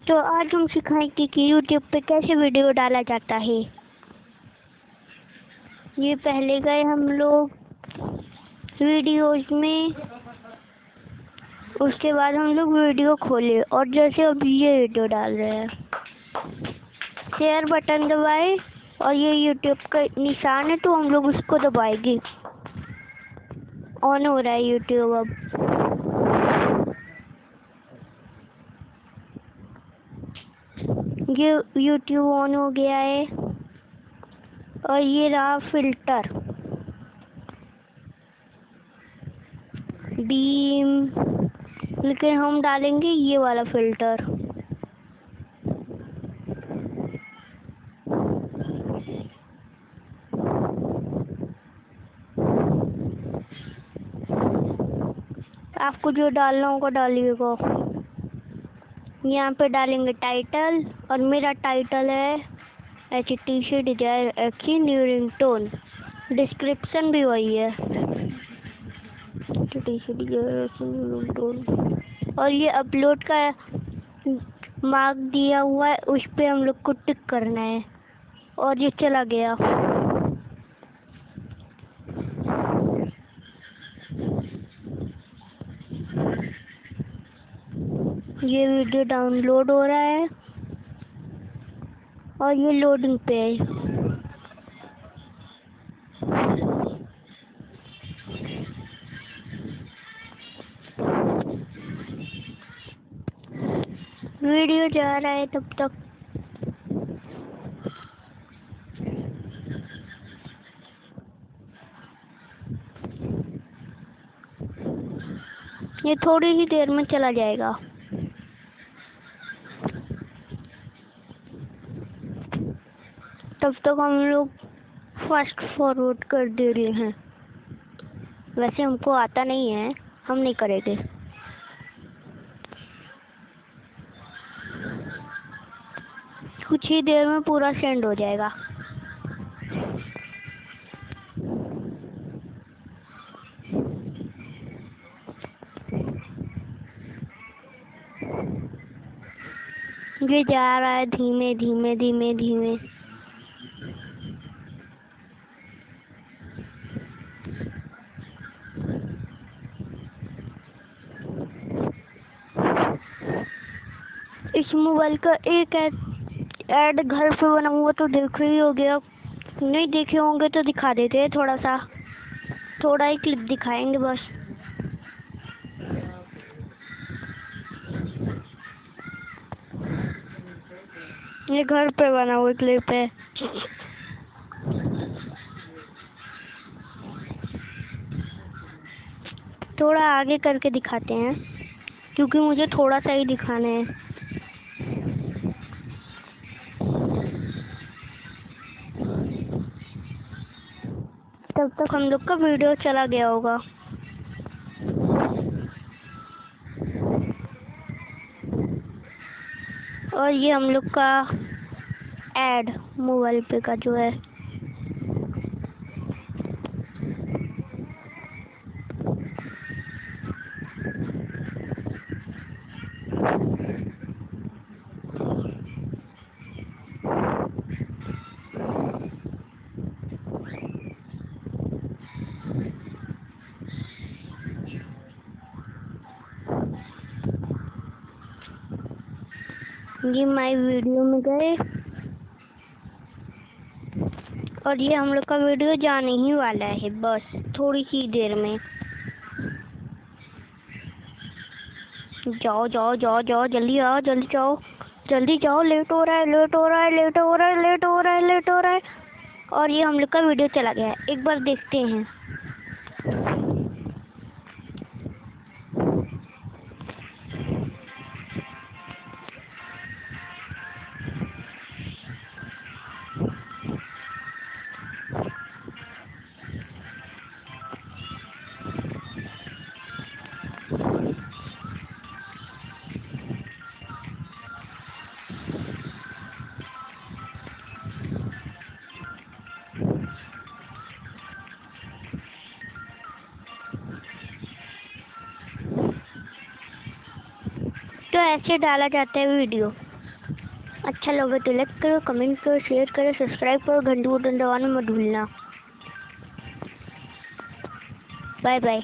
तो आज हम सिखाएंगे कि यूट्यूब पे कैसे वीडियो डाला जाता है। ये पहले गए हम लोग वीडियोज में, उसके बाद हम लोग वीडियो खोले और जैसे अब ये वीडियो डाल रहे हैं, शेयर बटन दबाए और ये यूट्यूब का निशान है तो हम लोग उसको दबाएंगे। ऑन हो रहा है यूट्यूब। अब ये यूट्यूब ऑन हो गया है और ये रहा फिल्टर बीम, लेकिन हम डालेंगे ये वाला फिल्टर। आपको जो डालना होगा डालिएगा। यहाँ पे डालेंगे टाइटल और मेरा टाइटल है HTC Desire XC new ringtone. Description भी वही है, HTC Desire XC new ringtone. और ये अपलोड का मार्क दिया हुआ है, उस पे हम लोग को टिक करना है और ये चला गया। ये वीडियो डाउनलोड हो रहा है और ये लोडिंग पे है। वीडियो जा रहा है तब तक। ये थोड़ी ही देर में चला जाएगा। तब तक हम लोग फास्ट फॉरवर्ड कर दे रहे हैं। वैसे हमको आता नहीं है, हम नहीं करेंगे। कुछ ही देर में पूरा सेंड हो जाएगा। ये जा रहा है धीमे धीमे धीमे धीमे। इस मोबाइल का एक ऐड घर पे बना हुआ तो देख ही हो गया। नहीं देखे होंगे तो दिखा देते हैं, थोड़ा ही क्लिप दिखाएंगे बस। ये घर पे बना हुआ क्लिप है। थोड़ा आगे करके दिखाते हैं क्योंकि मुझे थोड़ा सा ही दिखाना है। तब तक हम लोग का वीडियो चला गया होगा। और ये हम लोग का ऐड मोबाइल पे का जो है। ये माय वीडियो में गए और ये हम लोग का वीडियो जाने ही वाला है बस थोड़ी ही देर में। जाओ जाओ जाओ जाओ, जल्दी आओ, जल्दी जाओ, जल्दी जाओ। लेट हो रहा है, लेट हो रहा है, लेट हो रहा है, लेट हो रहा है, लेट हो रहा है। और ये हम लोग का वीडियो चला गया है। एक बार देखते हैं। तो ऐसे डाला जाता है वीडियो। अच्छा लगे तो लाइक करो, कमेंट करो, शेयर करो, सब्सक्राइब करो, घंटी बटन दबाना मत भूलना। Bye bye.